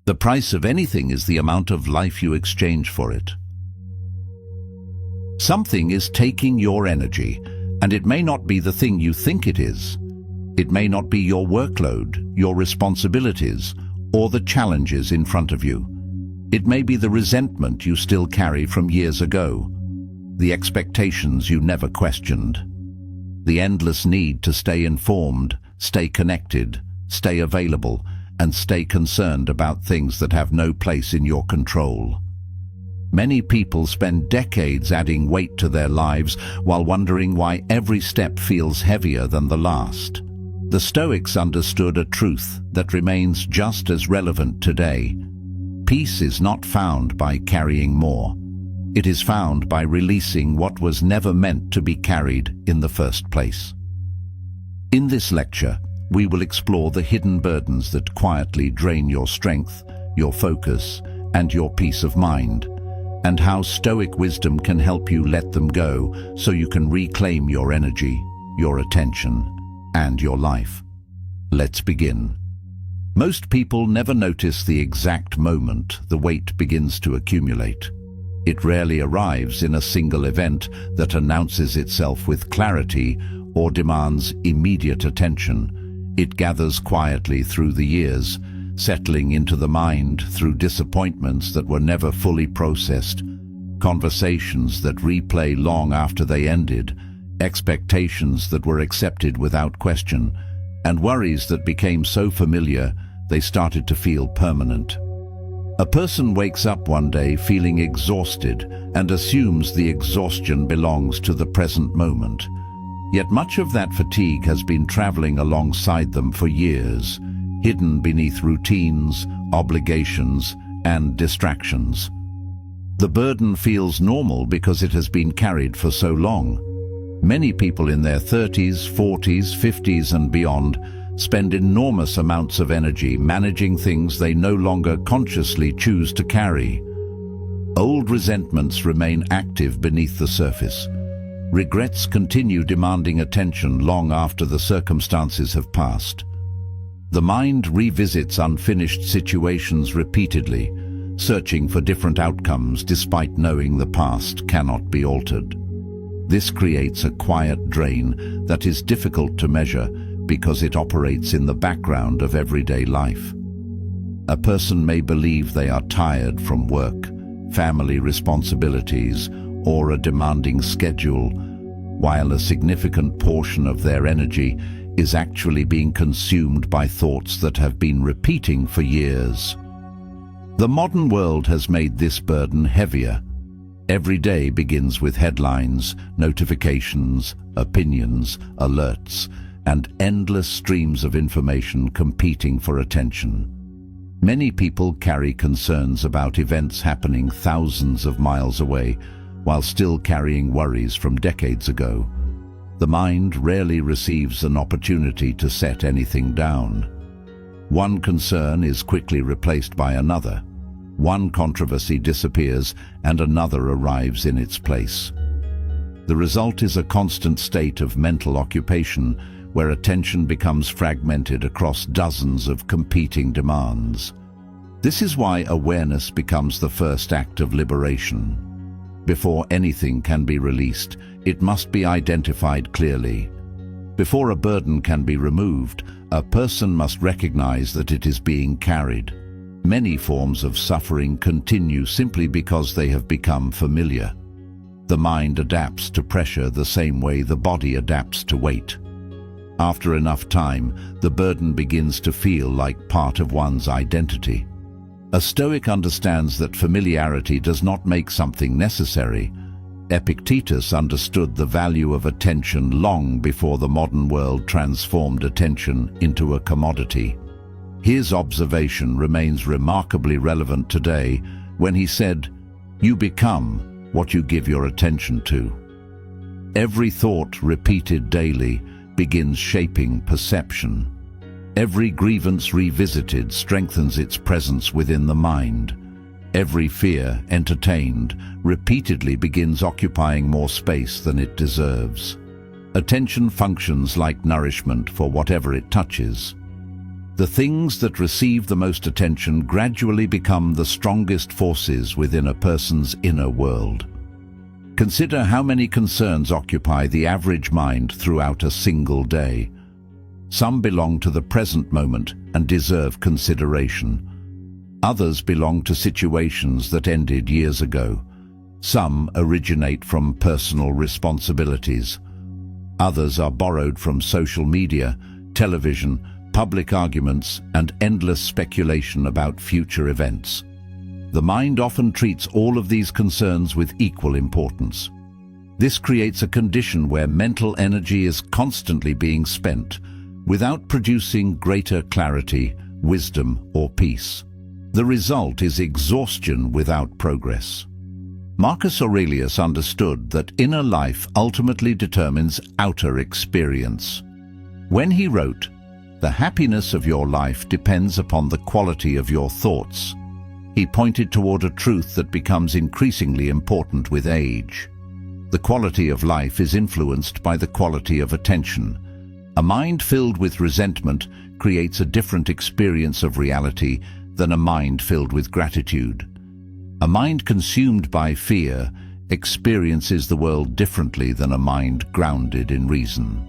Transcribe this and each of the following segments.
The price of anything is the amount of life you exchange for it. Something is taking your energy, and it may not be the thing you think it is. It may not be your workload, your responsibilities, or the challenges in front of you. It may be the resentment you still carry from years ago, the expectations you never questioned, the endless need to stay informed, stay connected, stay available, and stay concerned about things that have no place in your control. Many people spend decades adding weight to their lives while wondering why every step feels heavier than the last. The Stoics understood a truth that remains just as relevant today. Peace is not found by carrying more. It is found by releasing what was never meant to be carried in the first place. In this lecture, we will explore the hidden burdens that quietly drain your strength, your focus, and your peace of mind, and how Stoic wisdom can help you let them go so you can reclaim your energy, your attention, and your life. Let's begin. Most people never notice the exact moment the weight begins to accumulate. It rarely arrives in a single event that announces itself with clarity or demands immediate attention. It gathers quietly through the years, settling into the mind through disappointments that were never fully processed, conversations that replay long after they ended, expectations that were accepted without question, and worries that became so familiar they started to feel permanent. A person wakes up one day feeling exhausted and assumes the exhaustion belongs to the present moment. Yet much of that fatigue has been traveling alongside them for years, hidden beneath routines, obligations, and distractions. The burden feels normal because it has been carried for so long. Many people in their 30s, 40s, 50s and beyond spend enormous amounts of energy managing things they no longer consciously choose to carry. Old resentments remain active beneath the surface. Regrets continue demanding attention long after the circumstances have passed. The mind revisits unfinished situations repeatedly, searching for different outcomes despite knowing the past cannot be altered. This creates a quiet drain that is difficult to measure because it operates in the background of everyday life. A person may believe they are tired from work, family responsibilities, or a demanding schedule, while a significant portion of their energy is actually being consumed by thoughts that have been repeating for years. The modern world has made this burden heavier. Every day begins with headlines, notifications, opinions, alerts, and endless streams of information competing for attention. Many people carry concerns about events happening thousands of miles away, while still carrying worries from decades ago. The mind rarely receives an opportunity to set anything down. One concern is quickly replaced by another. One controversy disappears and another arrives in its place. The result is a constant state of mental occupation where attention becomes fragmented across dozens of competing demands. This is why awareness becomes the first act of liberation. Before anything can be released, it must be identified clearly. Before a burden can be removed, a person must recognize that it is being carried. Many forms of suffering continue simply because they have become familiar. The mind adapts to pressure the same way the body adapts to weight. After enough time, the burden begins to feel like part of one's identity. A Stoic understands that familiarity does not make something necessary. Epictetus understood the value of attention long before the modern world transformed attention into a commodity. His observation remains remarkably relevant today when he said, "You become what you give your attention to." Every thought repeated daily begins shaping perception. Every grievance revisited strengthens its presence within the mind. Every fear entertained repeatedly begins occupying more space than it deserves. Attention functions like nourishment for whatever it touches. The things that receive the most attention gradually become the strongest forces within a person's inner world. Consider how many concerns occupy the average mind throughout a single day. Some belong to the present moment and deserve consideration. Others belong to situations that ended years ago. Some originate from personal responsibilities. Others are borrowed from social media, television, public arguments, and endless speculation about future events. The mind often treats all of these concerns with equal importance. This creates a condition where mental energy is constantly being spent, without producing greater clarity, wisdom, or peace. The result is exhaustion without progress. Marcus Aurelius understood that inner life ultimately determines outer experience. When he wrote, "The happiness of your life depends upon the quality of your thoughts," he pointed toward a truth that becomes increasingly important with age. The quality of life is influenced by the quality of attention. A mind filled with resentment creates a different experience of reality than a mind filled with gratitude. A mind consumed by fear experiences the world differently than a mind grounded in reason.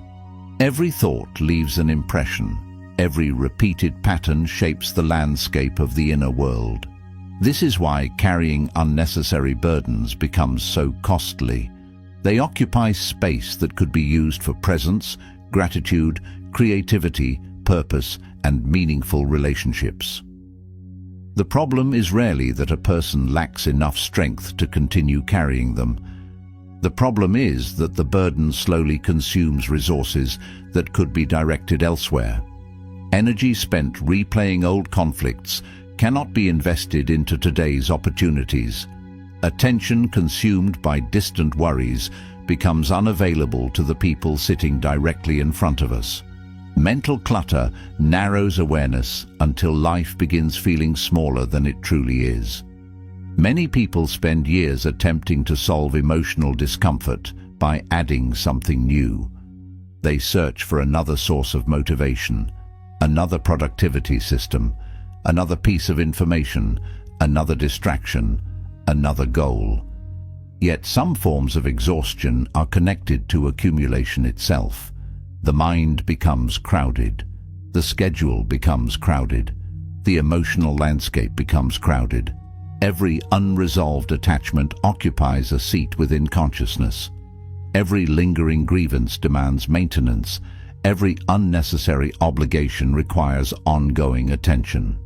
Every thought leaves an impression. Every repeated pattern shapes the landscape of the inner world. This is why carrying unnecessary burdens becomes so costly. They occupy space that could be used for presence, gratitude, creativity, purpose, and meaningful relationships. The problem is rarely that a person lacks enough strength to continue carrying them. The problem is that the burden slowly consumes resources that could be directed elsewhere. Energy spent replaying old conflicts cannot be invested into today's opportunities. Attention consumed by distant worries becomes unavailable to the people sitting directly in front of us. Mental clutter narrows awareness until life begins feeling smaller than it truly is. Many people spend years attempting to solve emotional discomfort by adding something new. They search for another source of motivation, another productivity system, another piece of information, another distraction, another goal. Yet some forms of exhaustion are connected to accumulation itself. The mind becomes crowded. The schedule becomes crowded. The emotional landscape becomes crowded. Every unresolved attachment occupies a seat within consciousness. Every lingering grievance demands maintenance. Every unnecessary obligation requires ongoing attention.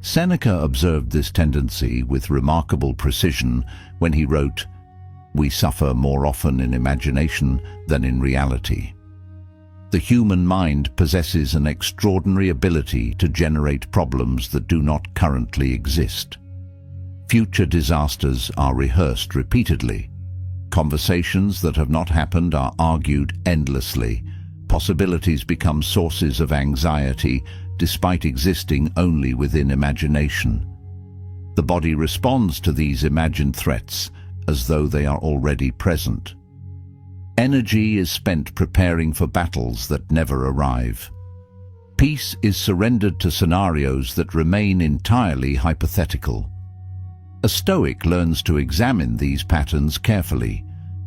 Seneca observed this tendency with remarkable precision when he wrote, "We suffer more often in imagination than in reality." The human mind possesses an extraordinary ability to generate problems that do not currently exist. Future disasters are rehearsed repeatedly. Conversations that have not happened are argued endlessly. Possibilities become sources of anxiety despite existing only within imagination. The body responds to these imagined threats as though they are already present. Energy is spent preparing for battles that never arrive. Peace is surrendered to scenarios that remain entirely hypothetical. A Stoic learns to examine these patterns carefully.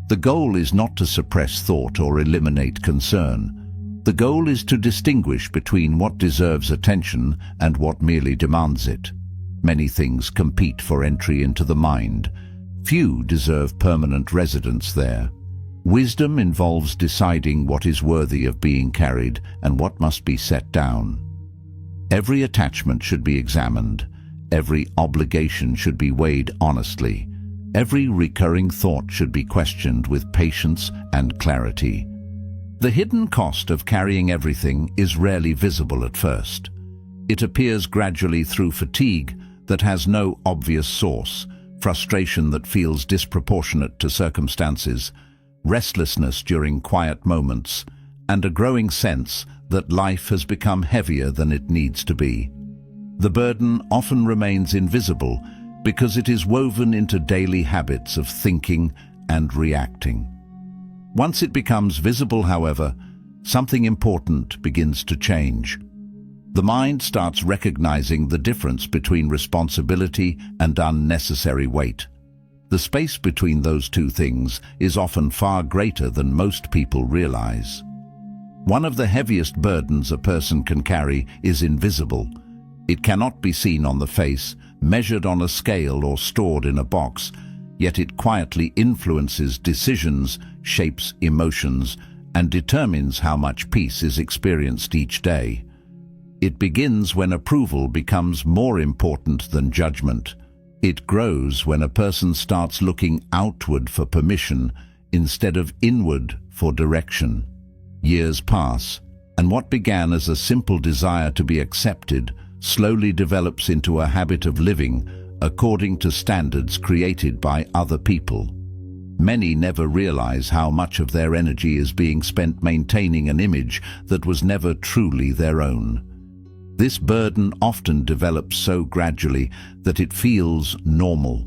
The goal is not to suppress thought or eliminate concern. The goal is to distinguish between what deserves attention and what merely demands it. Many things compete for entry into the mind. Few deserve permanent residence there. Wisdom involves deciding what is worthy of being carried and what must be set down. Every attachment should be examined. Every obligation should be weighed honestly. Every recurring thought should be questioned with patience and clarity. The hidden cost of carrying everything is rarely visible at first. It appears gradually through fatigue that has no obvious source, frustration that feels disproportionate to circumstances, restlessness during quiet moments, and a growing sense that life has become heavier than it needs to be. The burden often remains invisible because it is woven into daily habits of thinking and reacting. Once it becomes visible, however, something important begins to change. The mind starts recognizing the difference between responsibility and unnecessary weight. The space between those two things is often far greater than most people realize. One of the heaviest burdens a person can carry is invisible. It cannot be seen on the face, measured on a scale or stored in a box, yet it quietly influences decisions, shapes emotions, and determines how much peace is experienced each day. It begins when approval becomes more important than judgment. It grows when a person starts looking outward for permission instead of inward for direction. Years pass, and what began as a simple desire to be accepted slowly develops into a habit of living according to standards created by other people. Many never realize how much of their energy is being spent maintaining an image that was never truly their own. This burden often develops so gradually that it feels normal.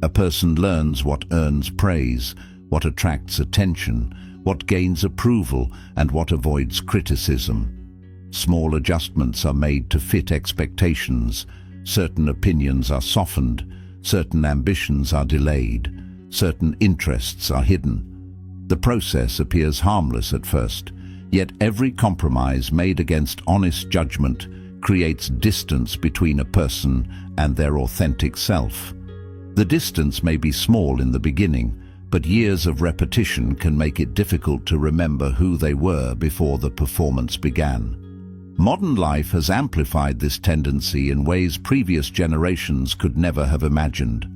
A person learns what earns praise, what attracts attention, what gains approval, and what avoids criticism. Small adjustments are made to fit expectations. Certain opinions are softened, certain ambitions are delayed, certain interests are hidden. The process appears harmless at first, yet every compromise made against honest judgment creates distance between a person and their authentic self. The distance may be small in the beginning, but years of repetition can make it difficult to remember who they were before the performance began. Modern life has amplified this tendency in ways previous generations could never have imagined.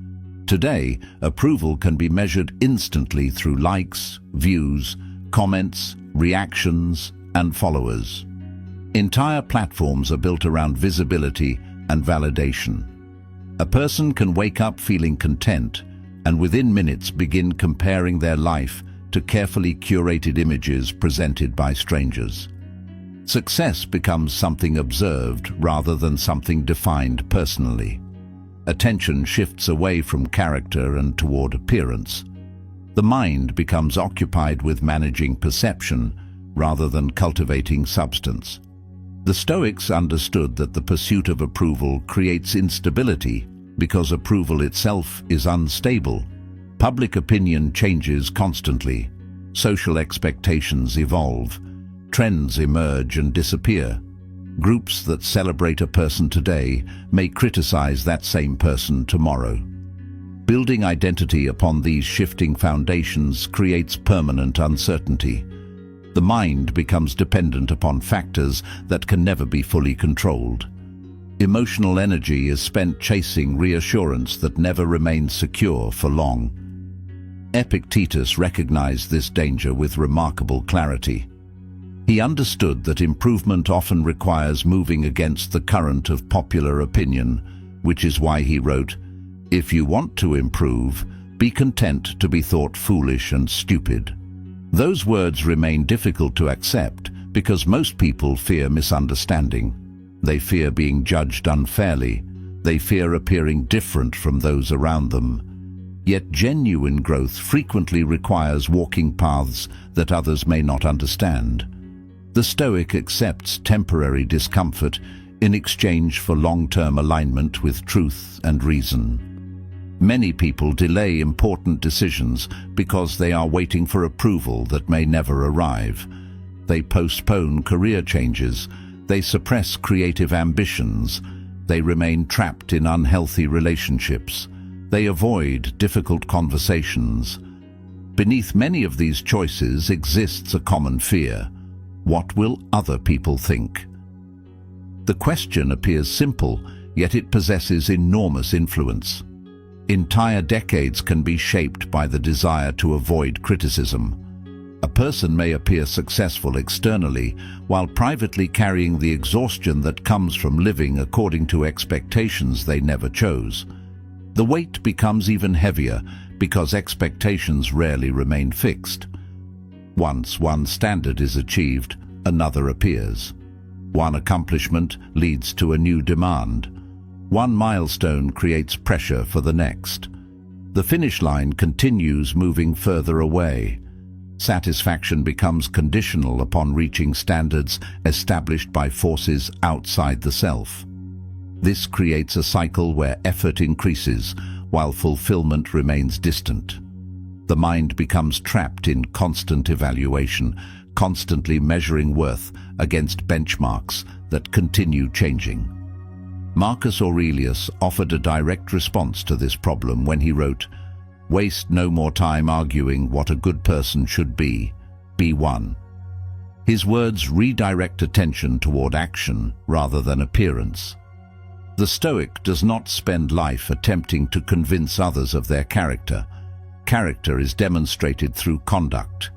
Today, approval can be measured instantly through likes, views, comments, reactions, and followers. Entire platforms are built around visibility and validation. A person can wake up feeling content and within minutes begin comparing their life to carefully curated images presented by strangers. Success becomes something observed rather than something defined personally. Attention shifts away from character and toward appearance. The mind becomes occupied with managing perception rather than cultivating substance. The Stoics understood that the pursuit of approval creates instability because approval itself is unstable. Public opinion changes constantly. Social expectations evolve. Trends emerge and disappear. Groups that celebrate a person today may criticize that same person tomorrow. Building identity upon these shifting foundations creates permanent uncertainty. The mind becomes dependent upon factors that can never be fully controlled. Emotional energy is spent chasing reassurance that never remains secure for long. Epictetus recognized this danger with remarkable clarity. He understood that improvement often requires moving against the current of popular opinion, which is why he wrote, "If you want to improve, be content to be thought foolish and stupid." Those words remain difficult to accept because most people fear misunderstanding. They fear being judged unfairly. They fear appearing different from those around them. Yet genuine growth frequently requires walking paths that others may not understand. The Stoic accepts temporary discomfort in exchange for long-term alignment with truth and reason. Many people delay important decisions because they are waiting for approval that may never arrive. They postpone career changes. They suppress creative ambitions. They remain trapped in unhealthy relationships. They avoid difficult conversations. Beneath many of these choices exists a common fear. What will other people think? The question appears simple, yet it possesses enormous influence. Entire decades can be shaped by the desire to avoid criticism. A person may appear successful externally while privately carrying the exhaustion that comes from living according to expectations they never chose. The weight becomes even heavier because expectations rarely remain fixed. Once one standard is achieved, another appears. One accomplishment leads to a new demand. One milestone creates pressure for the next. The finish line continues moving further away. Satisfaction becomes conditional upon reaching standards established by forces outside the self. This creates a cycle where effort increases while fulfillment remains distant. The mind becomes trapped in constant evaluation, constantly measuring worth against benchmarks that continue changing. Marcus Aurelius offered a direct response to this problem when he wrote, "Waste no more time arguing what a good person should be one." His words redirect attention toward action rather than appearance. The Stoic does not spend life attempting to convince others of their character. Character is demonstrated through conduct.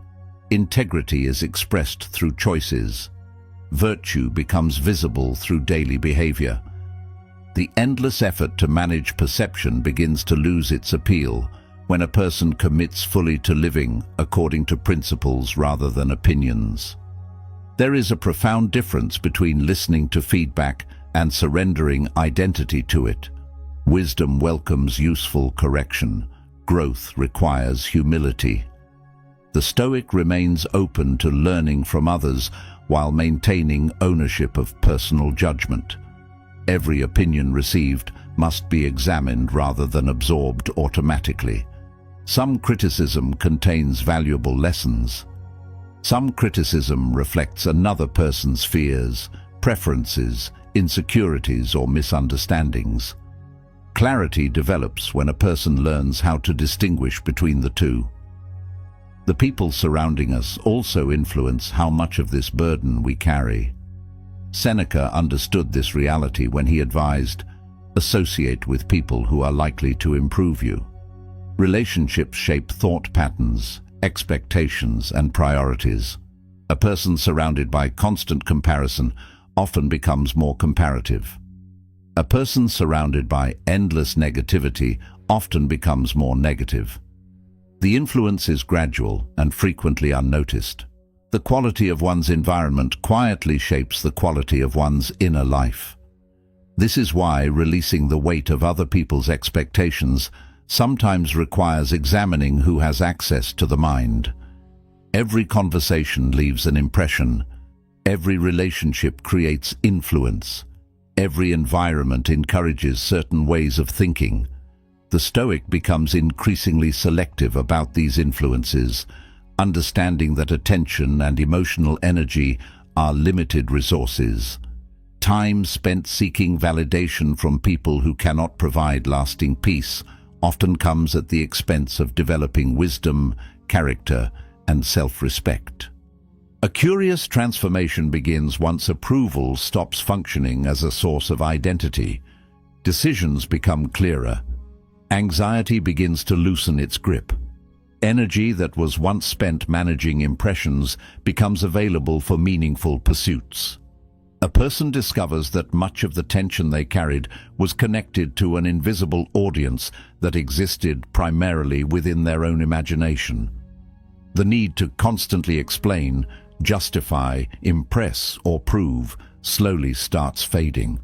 Integrity is expressed through choices. Virtue becomes visible through daily behavior. The endless effort to manage perception begins to lose its appeal when a person commits fully to living according to principles rather than opinions. There is a profound difference between listening to feedback and surrendering identity to it. Wisdom welcomes useful correction. Growth requires humility. The Stoic remains open to learning from others while maintaining ownership of personal judgment. Every opinion received must be examined rather than absorbed automatically. Some criticism contains valuable lessons. Some criticism reflects another person's fears, preferences, insecurities, or misunderstandings. Clarity develops when a person learns how to distinguish between the two. The people surrounding us also influence how much of this burden we carry. Seneca understood this reality when he advised, "Associate with people who are likely to improve you." Relationships shape thought patterns, expectations, and priorities. A person surrounded by constant comparison often becomes more comparative. A person surrounded by endless negativity often becomes more negative. The influence is gradual and frequently unnoticed. The quality of one's environment quietly shapes the quality of one's inner life. This is why releasing the weight of other people's expectations sometimes requires examining who has access to the mind. Every conversation leaves an impression. Every relationship creates influence. Every environment encourages certain ways of thinking. The Stoic becomes increasingly selective about these influences, understanding that attention and emotional energy are limited resources. Time spent seeking validation from people who cannot provide lasting peace often comes at the expense of developing wisdom, character, and self-respect. A curious transformation begins once approval stops functioning as a source of identity. Decisions become clearer. Anxiety begins to loosen its grip. Energy that was once spent managing impressions becomes available for meaningful pursuits. A person discovers that much of the tension they carried was connected to an invisible audience that existed primarily within their own imagination. The need to constantly explain, justify, impress, or prove slowly starts fading.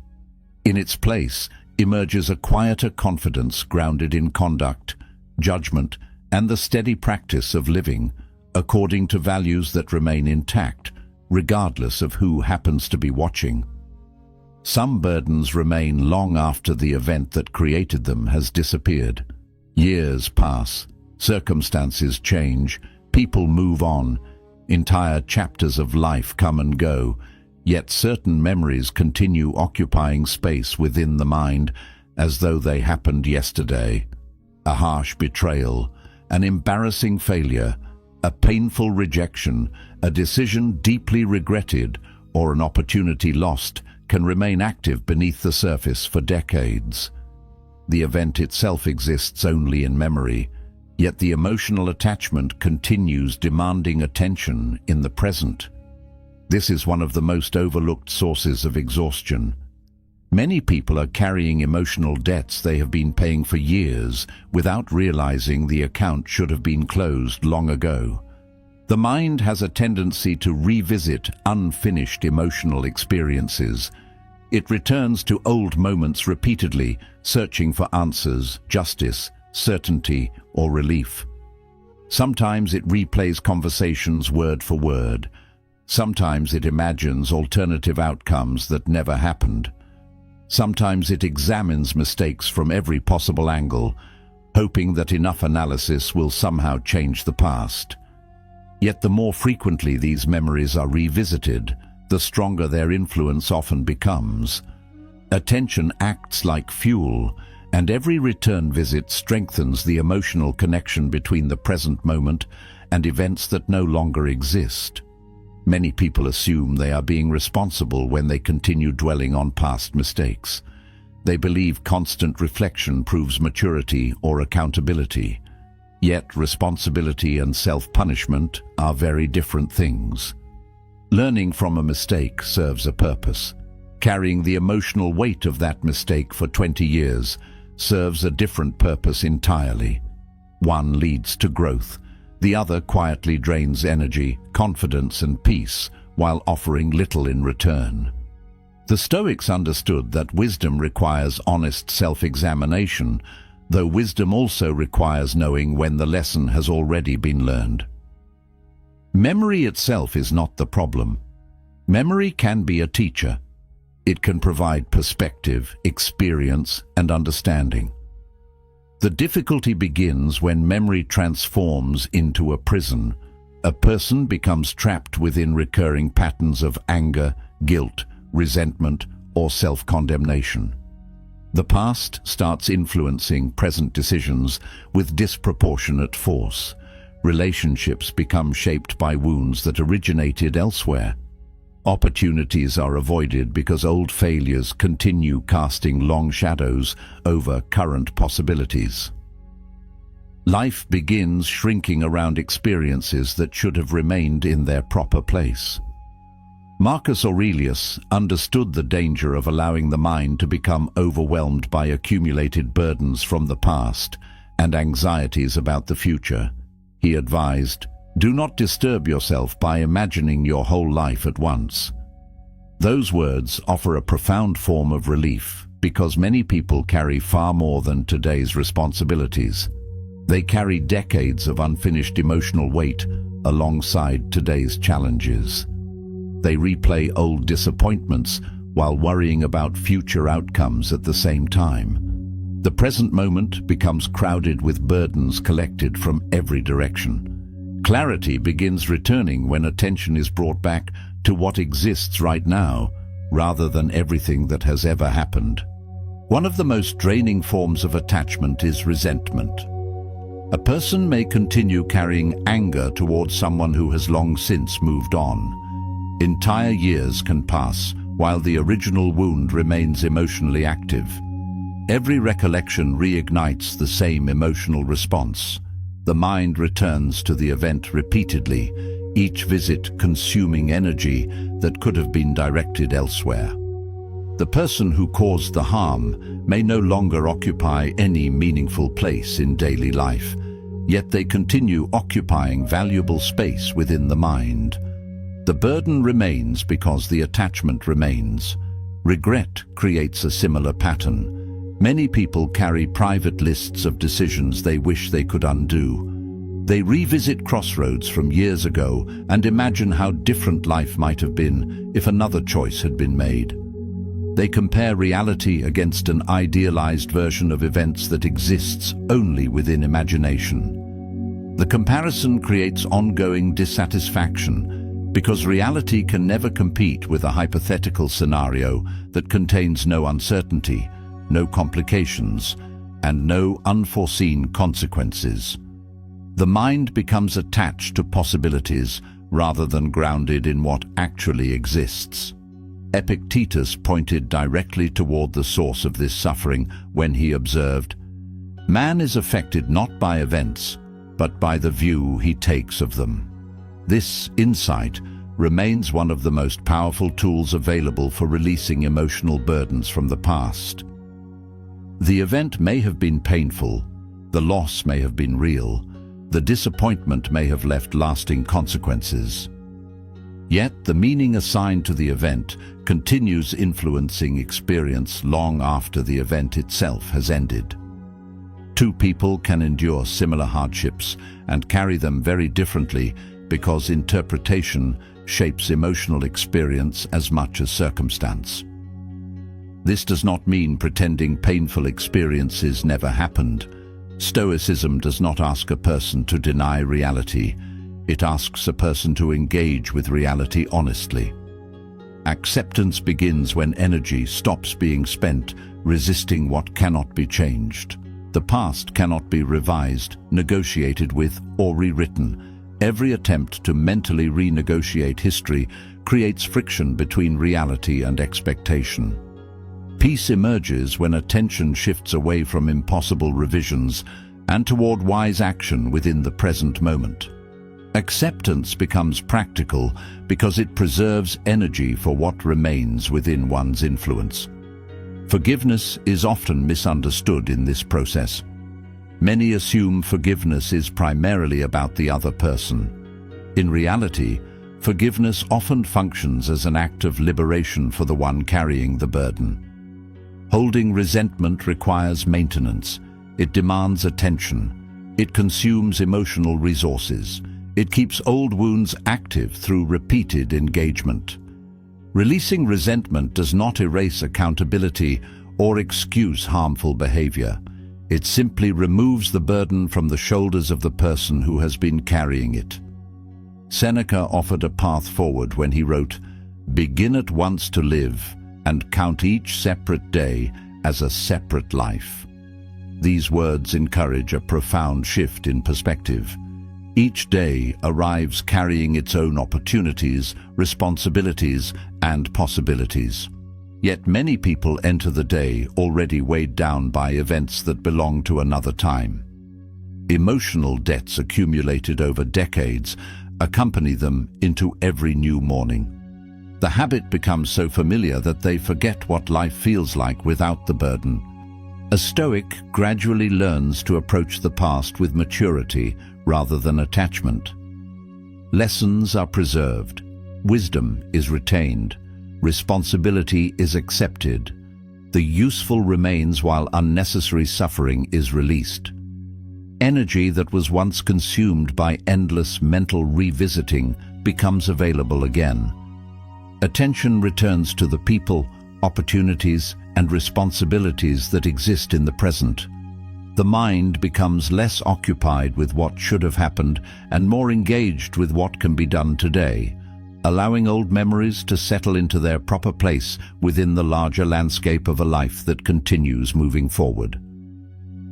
In its place emerges a quieter confidence grounded in conduct, judgment, and the steady practice of living according to values that remain intact, regardless of who happens to be watching. Some burdens remain long after the event that created them has disappeared. Years pass, circumstances change, people move on, entire chapters of life come and go, yet certain memories continue occupying space within the mind as though they happened yesterday. A harsh betrayal, an embarrassing failure, a painful rejection, a decision deeply regretted, or an opportunity lost can remain active beneath the surface for decades. The event itself exists only in memory, yet the emotional attachment continues demanding attention in the present. This is one of the most overlooked sources of exhaustion. Many people are carrying emotional debts they have been paying for years without realizing the account should have been closed long ago. The mind has a tendency to revisit unfinished emotional experiences. It returns to old moments repeatedly, searching for answers, justice, certainty, or relief. Sometimes it replays conversations word for word. Sometimes it imagines alternative outcomes that never happened. Sometimes it examines mistakes from every possible angle, hoping that enough analysis will somehow change the past. Yet the more frequently these memories are revisited, the stronger their influence often becomes. Attention acts like fuel, and every return visit strengthens the emotional connection between the present moment and events that no longer exist. Many people assume they are being responsible when they continue dwelling on past mistakes. They believe constant reflection proves maturity or accountability. Yet responsibility and self-punishment are very different things. Learning from a mistake serves a purpose. Carrying the emotional weight of that mistake for 20 years serves a different purpose entirely. One leads to growth. The other quietly drains energy, confidence, and peace, while offering little in return. The Stoics understood that wisdom requires honest self-examination, though wisdom also requires knowing when the lesson has already been learned. Memory itself is not the problem. Memory can be a teacher. It can provide perspective, experience, and understanding. The difficulty begins when memory transforms into a prison. A person becomes trapped within recurring patterns of anger, guilt, resentment, or self-condemnation. The past starts influencing present decisions with disproportionate force. Relationships become shaped by wounds that originated elsewhere. Opportunities are avoided because old failures continue casting long shadows over current possibilities. Life begins shrinking around experiences that should have remained in their proper place. Marcus Aurelius understood the danger of allowing the mind to become overwhelmed by accumulated burdens from the past and anxieties about the future. He advised, "Do not disturb yourself by imagining your whole life at once." Those words offer a profound form of relief because many people carry far more than today's responsibilities. They carry decades of unfinished emotional weight alongside today's challenges. They replay old disappointments while worrying about future outcomes at the same time. The present moment becomes crowded with burdens collected from every direction. Clarity begins returning when attention is brought back to what exists right now, rather than everything that has ever happened. One of the most draining forms of attachment is resentment. A person may continue carrying anger towards someone who has long since moved on. Entire years can pass while the original wound remains emotionally active. Every recollection reignites the same emotional response. The mind returns to the event repeatedly, each visit consuming energy that could have been directed elsewhere. The person who caused the harm may no longer occupy any meaningful place in daily life, yet they continue occupying valuable space within the mind. The burden remains because the attachment remains. Regret creates a similar pattern. Many people carry private lists of decisions they wish they could undo. They revisit crossroads from years ago and imagine how different life might have been if another choice had been made. They compare reality against an idealized version of events that exists only within imagination. The comparison creates ongoing dissatisfaction because reality can never compete with a hypothetical scenario that contains no uncertainty, no complications, and no unforeseen consequences. The mind becomes attached to possibilities rather than grounded in what actually exists. Epictetus pointed directly toward the source of this suffering when he observed, "Man is affected not by events, but by the view he takes of them." This insight remains one of the most powerful tools available for releasing emotional burdens from the past. The event may have been painful, the loss may have been real, the disappointment may have left lasting consequences. Yet the meaning assigned to the event continues influencing experience long after the event itself has ended. Two people can endure similar hardships and carry them very differently because interpretation shapes emotional experience as much as circumstance. This does not mean pretending painful experiences never happened. Stoicism does not ask a person to deny reality. It asks a person to engage with reality honestly. Acceptance begins when energy stops being spent resisting what cannot be changed. The past cannot be revised, negotiated with, or rewritten. Every attempt to mentally renegotiate history creates friction between reality and expectation. Peace emerges when attention shifts away from impossible revisions and toward wise action within the present moment. Acceptance becomes practical because it preserves energy for what remains within one's influence. Forgiveness is often misunderstood in this process. Many assume forgiveness is primarily about the other person. In reality, forgiveness often functions as an act of liberation for the one carrying the burden. Holding resentment requires maintenance. It demands attention. It consumes emotional resources. It keeps old wounds active through repeated engagement. Releasing resentment does not erase accountability or excuse harmful behavior. It simply removes the burden from the shoulders of the person who has been carrying it. Seneca offered a path forward when he wrote, "Begin at once to live, and count each separate day as a separate life." These words encourage a profound shift in perspective. Each day arrives carrying its own opportunities, responsibilities, and possibilities. Yet many people enter the day already weighed down by events that belong to another time. Emotional debts accumulated over decades accompany them into every new morning. The habit becomes so familiar that they forget what life feels like without the burden. A Stoic gradually learns to approach the past with maturity rather than attachment. Lessons are preserved, wisdom is retained, responsibility is accepted. The useful remains while unnecessary suffering is released. Energy that was once consumed by endless mental revisiting becomes available again. Attention returns to the people, opportunities, and responsibilities that exist in the present. The mind becomes less occupied with what should have happened and more engaged with what can be done today, allowing old memories to settle into their proper place within the larger landscape of a life that continues moving forward.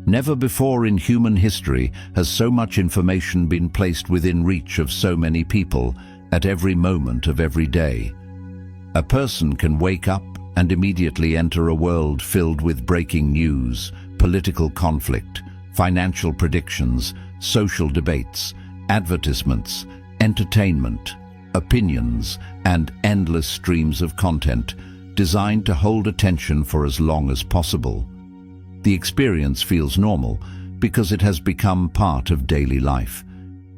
Never before in human history has so much information been placed within reach of so many people at every moment of every day. A person can wake up and immediately enter a world filled with breaking news, political conflict, financial predictions, social debates, advertisements, entertainment, opinions, and endless streams of content designed to hold attention for as long as possible. The experience feels normal because it has become part of daily life.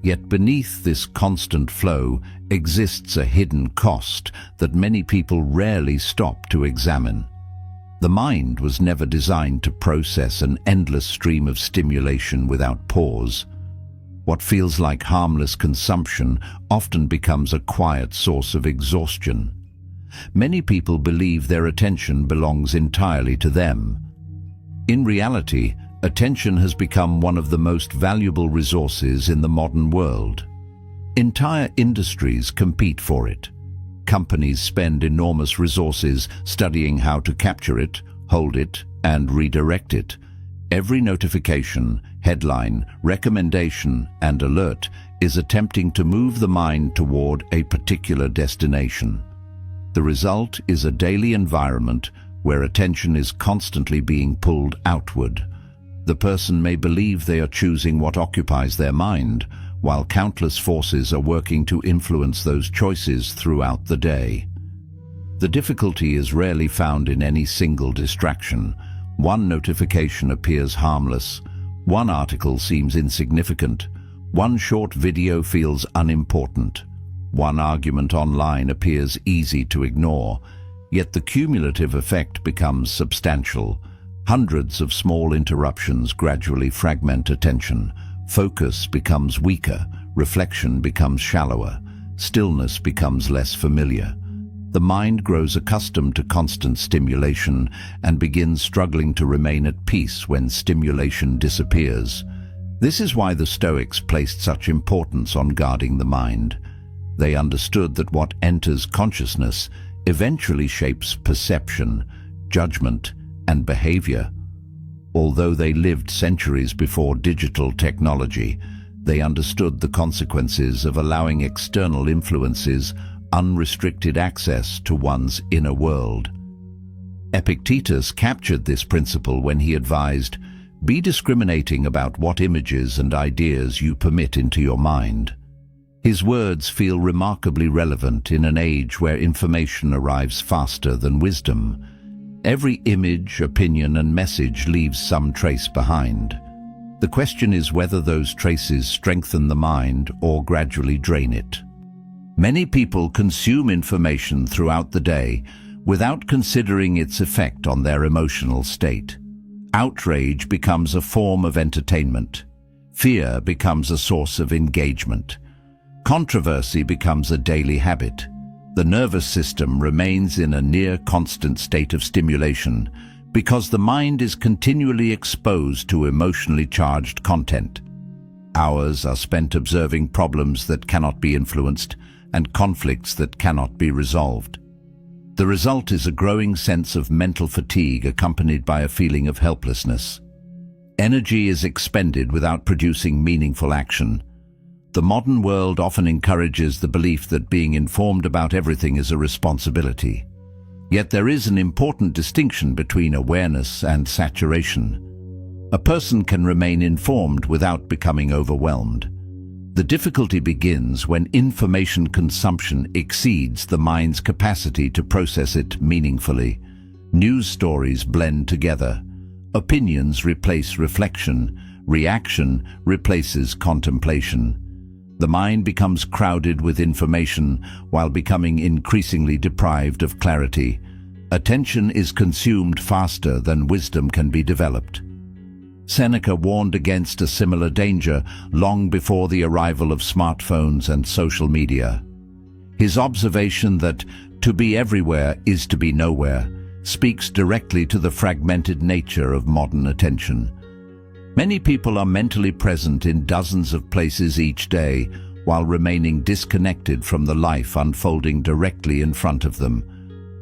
Yet beneath this constant flow exists a hidden cost that many people rarely stop to examine. The mind was never designed to process an endless stream of stimulation without pause. What feels like harmless consumption often becomes a quiet source of exhaustion. Many people believe their attention belongs entirely to them. In reality, attention has become one of the most valuable resources in the modern world. Entire industries compete for it. Companies spend enormous resources studying how to capture it, hold it, and redirect it. Every notification, headline, recommendation, and alert is attempting to move the mind toward a particular destination. The result is a daily environment where attention is constantly being pulled outward. The person may believe they are choosing what occupies their mind, while countless forces are working to influence those choices throughout the day. The difficulty is rarely found in any single distraction. One notification appears harmless, one article seems insignificant, one short video feels unimportant, one argument online appears easy to ignore, yet the cumulative effect becomes substantial. Hundreds of small interruptions gradually fragment attention. Focus becomes weaker, reflection becomes shallower, stillness becomes less familiar. The mind grows accustomed to constant stimulation and begins struggling to remain at peace when stimulation disappears. This is why the Stoics placed such importance on guarding the mind. They understood that what enters consciousness eventually shapes perception, judgment, and behavior. Although they lived centuries before digital technology, they understood the consequences of allowing external influences unrestricted access to one's inner world. Epictetus captured this principle when he advised, "Be discriminating about what images and ideas you permit into your mind." His words feel remarkably relevant in an age where information arrives faster than wisdom. Every image, opinion, and message leaves some trace behind. The question is whether those traces strengthen the mind or gradually drain it. Many people consume information throughout the day without considering its effect on their emotional state. Outrage becomes a form of entertainment. Fear becomes a source of engagement. Controversy becomes a daily habit. The nervous system remains in a near-constant state of stimulation because the mind is continually exposed to emotionally charged content. Hours are spent observing problems that cannot be influenced and conflicts that cannot be resolved. The result is a growing sense of mental fatigue accompanied by a feeling of helplessness. Energy is expended without producing meaningful action. The modern world often encourages the belief that being informed about everything is a responsibility. Yet there is an important distinction between awareness and saturation. A person can remain informed without becoming overwhelmed. The difficulty begins when information consumption exceeds the mind's capacity to process it meaningfully. News stories blend together. Opinions replace reflection. Reaction replaces contemplation. The mind becomes crowded with information while becoming increasingly deprived of clarity. Attention is consumed faster than wisdom can be developed. Seneca warned against a similar danger long before the arrival of smartphones and social media. His observation that to be everywhere is to be nowhere speaks directly to the fragmented nature of modern attention. Many people are mentally present in dozens of places each day while remaining disconnected from the life unfolding directly in front of them.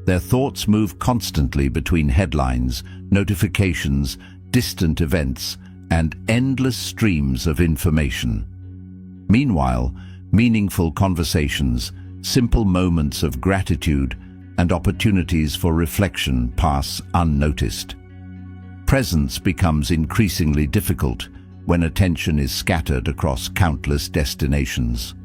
Their thoughts move constantly between headlines, notifications, distant events, and endless streams of information. Meanwhile, meaningful conversations, simple moments of gratitude, and opportunities for reflection pass unnoticed. Presence becomes increasingly difficult when attention is scattered across countless destinations.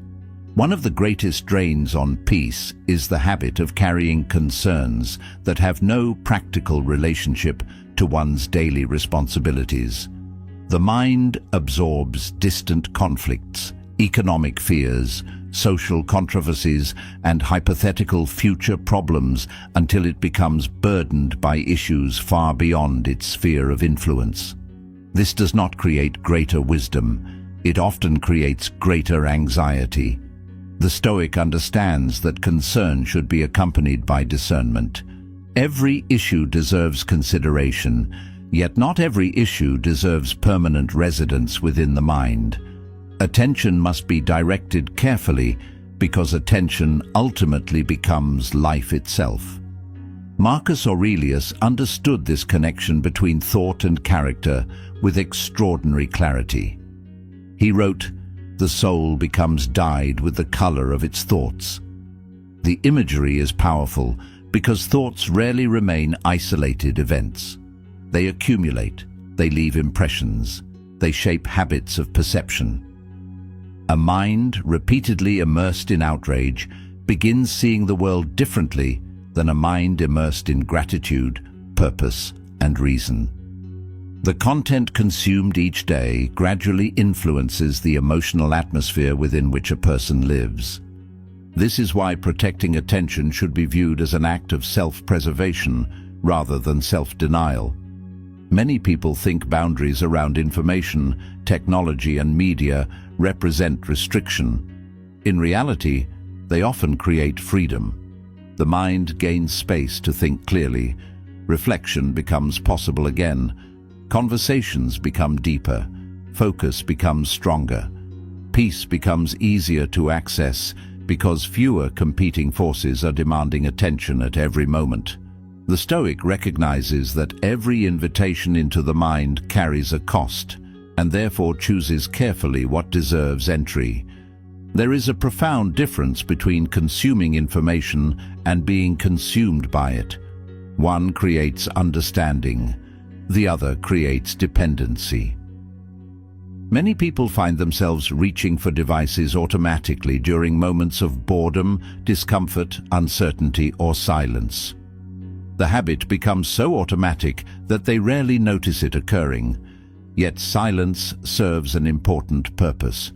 One of the greatest drains on peace is the habit of carrying concerns that have no practical relationship to one's daily responsibilities. The mind absorbs distant conflicts, economic fears, social controversies, and hypothetical future problems until it becomes burdened by issues far beyond its sphere of influence. This does not create greater wisdom. It often creates greater anxiety. The Stoic understands that concern should be accompanied by discernment. Every issue deserves consideration, yet not every issue deserves permanent residence within the mind. Attention must be directed carefully because attention ultimately becomes life itself. Marcus Aurelius understood this connection between thought and character with extraordinary clarity. He wrote, "The soul becomes dyed with the color of its thoughts." The imagery is powerful because thoughts rarely remain isolated events. They accumulate, they leave impressions, they shape habits of perception. A mind repeatedly immersed in outrage begins seeing the world differently than a mind immersed in gratitude, purpose, and reason. The content consumed each day gradually influences the emotional atmosphere within which a person lives. This is why protecting attention should be viewed as an act of self-preservation rather than self-denial. Many people think boundaries around information, technology, and media represent restriction. In reality, they often create freedom. The mind gains space to think clearly. Reflection becomes possible again. Conversations become deeper. Focus becomes stronger. Peace becomes easier to access because fewer competing forces are demanding attention at every moment. The Stoic recognizes that every invitation into the mind carries a cost, and therefore chooses carefully what deserves entry. There is a profound difference between consuming information and being consumed by it. One creates understanding, the other creates dependency. Many people find themselves reaching for devices automatically during moments of boredom, discomfort, uncertainty, or silence. The habit becomes so automatic that they rarely notice it occurring. Yet silence serves an important purpose.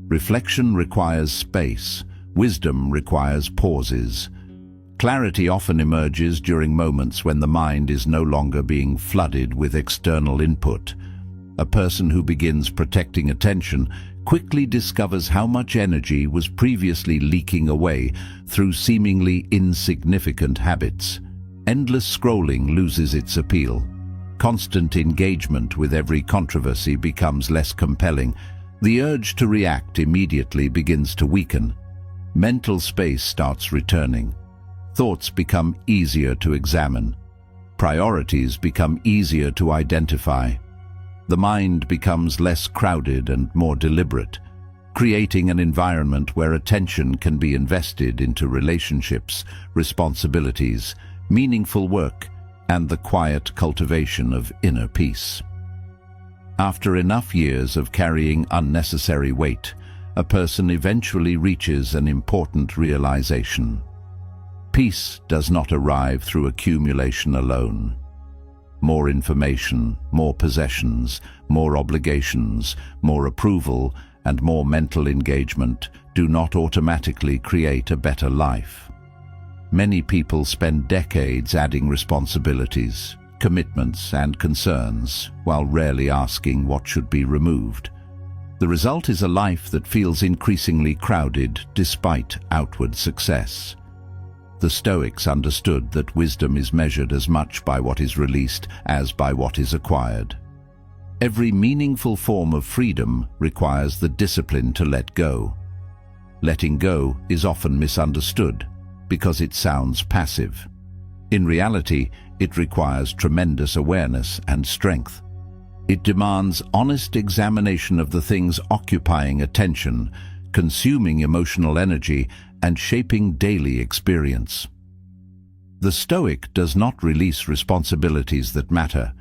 Reflection requires space. Wisdom requires pauses. Clarity often emerges during moments when the mind is no longer being flooded with external input. A person who begins protecting attention quickly discovers how much energy was previously leaking away through seemingly insignificant habits. Endless scrolling loses its appeal. Constant engagement with every controversy becomes less compelling. The urge to react immediately begins to weaken. Mental space starts returning. Thoughts become easier to examine. Priorities become easier to identify. The mind becomes less crowded and more deliberate, creating an environment where attention can be invested into relationships, responsibilities, meaningful work, and the quiet cultivation of inner peace. After enough years of carrying unnecessary weight, a person eventually reaches an important realization. Peace does not arrive through accumulation alone. More information, more possessions, more obligations, more approval, and more mental engagement do not automatically create a better life. Many people spend decades adding responsibilities, commitments, and concerns, while rarely asking what should be removed. The result is a life that feels increasingly crowded despite outward success. The Stoics understood that wisdom is measured as much by what is released as by what is acquired. Every meaningful form of freedom requires the discipline to let go. Letting go is often misunderstood because it sounds passive. In reality, it requires tremendous awareness and strength. It demands honest examination of the things occupying attention, consuming emotional energy, and shaping daily experience. The Stoic does not release responsibilities that matter.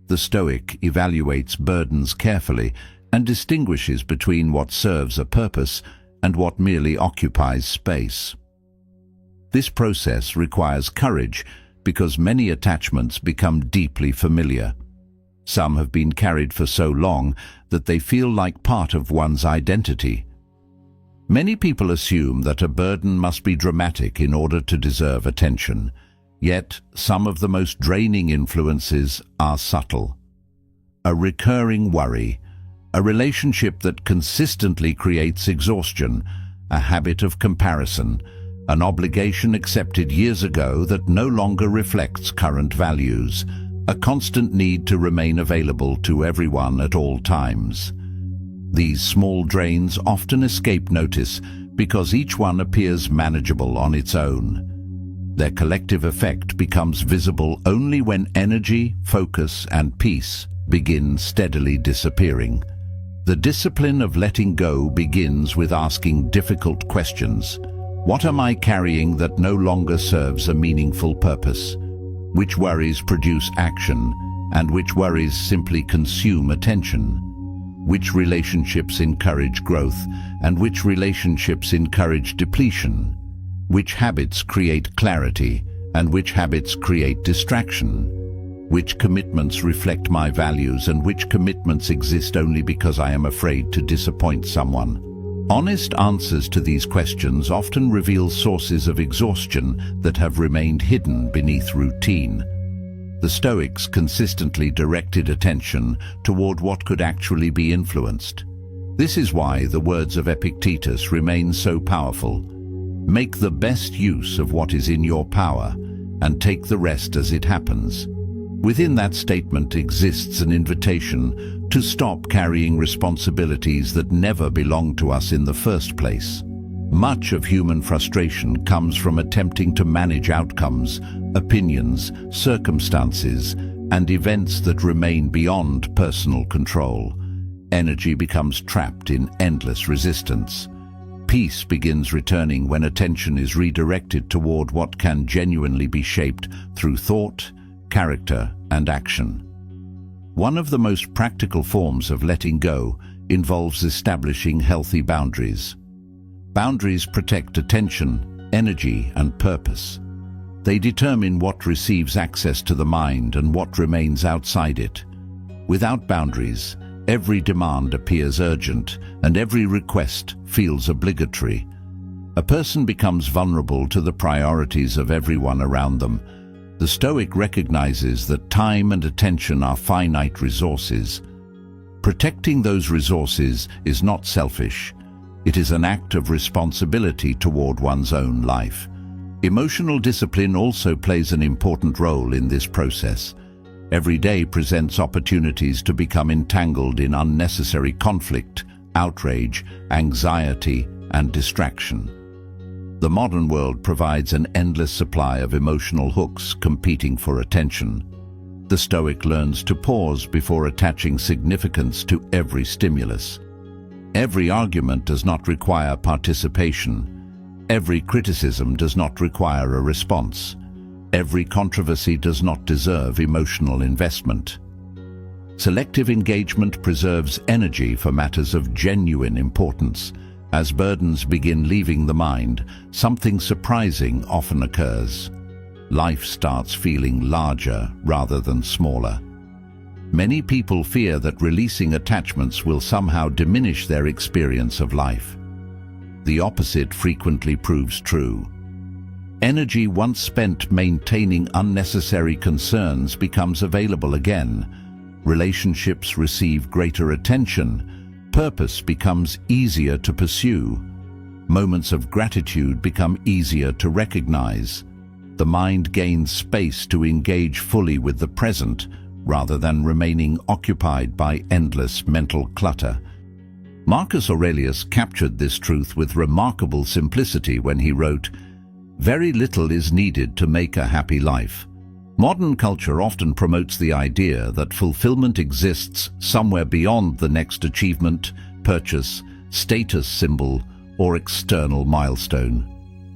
The Stoic evaluates burdens carefully and distinguishes between what serves a purpose and what merely occupies space. This process requires courage because many attachments become deeply familiar. Some have been carried for so long that they feel like part of one's identity. Many people assume that a burden must be dramatic in order to deserve attention, yet some of the most draining influences are subtle. A recurring worry, a relationship that consistently creates exhaustion, a habit of comparison, an obligation accepted years ago that no longer reflects current values, a constant need to remain available to everyone at all times. These small drains often escape notice because each one appears manageable on its own. Their collective effect becomes visible only when energy, focus, and peace begin steadily disappearing. The discipline of letting go begins with asking difficult questions. What am I carrying that no longer serves a meaningful purpose? Which worries produce action, and which worries simply consume attention? Which relationships encourage growth, and which relationships encourage depletion? Which habits create clarity, and which habits create distraction? Which commitments reflect my values, and which commitments exist only because I am afraid to disappoint someone? Honest answers to these questions often reveal sources of exhaustion that have remained hidden beneath routine. The Stoics consistently directed attention toward what could actually be influenced. This is why the words of Epictetus remain so powerful. Make the best use of what is in your power, and take the rest as it happens. Within that statement exists an invitation to stop carrying responsibilities that never belonged to us in the first place. Much of human frustration comes from attempting to manage outcomes, opinions, circumstances, and events that remain beyond personal control. Energy becomes trapped in endless resistance. Peace begins returning when attention is redirected toward what can genuinely be shaped through thought, character, and action. One of the most practical forms of letting go involves establishing healthy boundaries. Boundaries protect attention, energy, and purpose. They determine what receives access to the mind and what remains outside it. Without boundaries, every demand appears urgent and every request feels obligatory. A person becomes vulnerable to the priorities of everyone around them. The Stoic recognizes that time and attention are finite resources. Protecting those resources is not selfish. It is an act of responsibility toward one's own life. Emotional discipline also plays an important role in this process. Every day presents opportunities to become entangled in unnecessary conflict, outrage, anxiety, and distraction. The modern world provides an endless supply of emotional hooks competing for attention. The Stoic learns to pause before attaching significance to every stimulus. Every argument does not require participation. Every criticism does not require a response. Every controversy does not deserve emotional investment. Selective engagement preserves energy for matters of genuine importance. As burdens begin leaving the mind, something surprising often occurs. Life starts feeling larger rather than smaller. Many people fear that releasing attachments will somehow diminish their experience of life. The opposite frequently proves true. Energy once spent maintaining unnecessary concerns becomes available again. Relationships receive greater attention. Purpose becomes easier to pursue. Moments of gratitude become easier to recognize. The mind gains space to engage fully with the present, rather than remaining occupied by endless mental clutter. Marcus Aurelius captured this truth with remarkable simplicity when he wrote, "Very little is needed to make a happy life." Modern culture often promotes the idea that fulfillment exists somewhere beyond the next achievement, purchase, status symbol, or external milestone.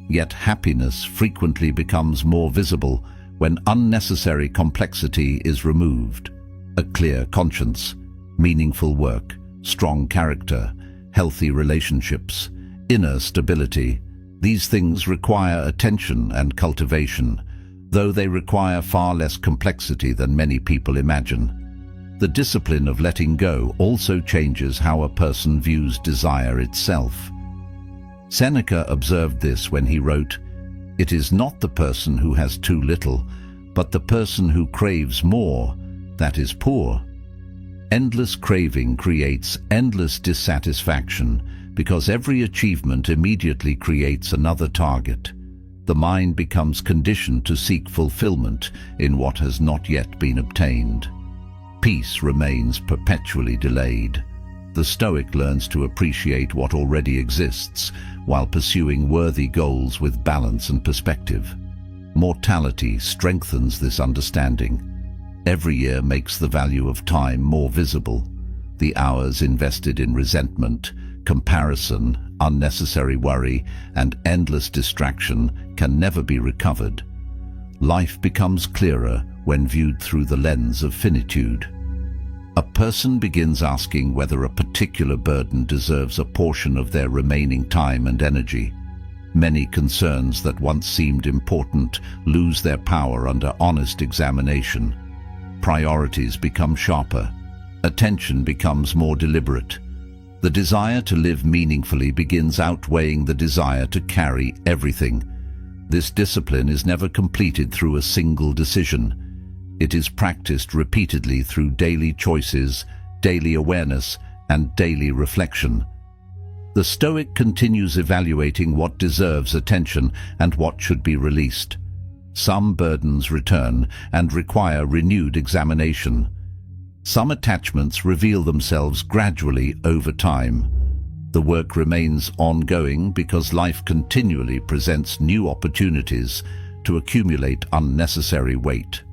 Yet happiness frequently becomes more visible when unnecessary complexity is removed. A clear conscience, meaningful work, strong character, healthy relationships, inner stability. These things require attention and cultivation, though they require far less complexity than many people imagine. The discipline of letting go also changes how a person views desire itself. Seneca observed this when he wrote, "It is not the person who has too little, but the person who craves more, that is poor." Endless craving creates endless dissatisfaction because every achievement immediately creates another target. The mind becomes conditioned to seek fulfillment in what has not yet been obtained. Peace remains perpetually delayed. The Stoic learns to appreciate what already exists while pursuing worthy goals with balance and perspective. Mortality strengthens this understanding. Every year makes the value of time more visible. The hours invested in resentment, comparison, unnecessary worry, and endless distraction can never be recovered. Life becomes clearer when viewed through the lens of finitude. A person begins asking whether a particular burden deserves a portion of their remaining time and energy. Many concerns that once seemed important lose their power under honest examination. Priorities become sharper. Attention becomes more deliberate. The desire to live meaningfully begins outweighing the desire to carry everything. This discipline is never completed through a single decision. It is practiced repeatedly through daily choices, daily awareness, and daily reflection. The Stoic continues evaluating what deserves attention and what should be released. Some burdens return and require renewed examination. Some attachments reveal themselves gradually over time. The work remains ongoing because life continually presents new opportunities to accumulate unnecessary weight.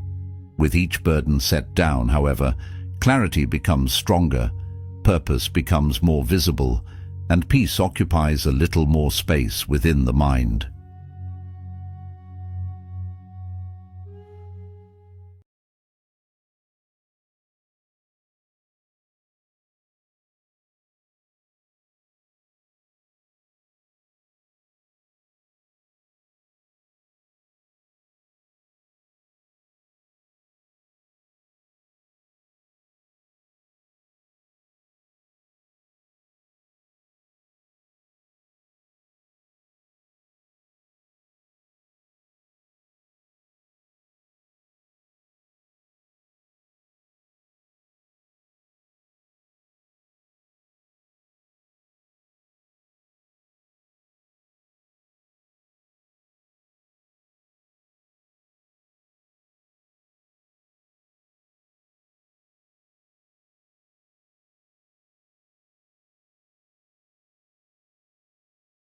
With each burden set down, however, clarity becomes stronger, purpose becomes more visible, and peace occupies a little more space within the mind.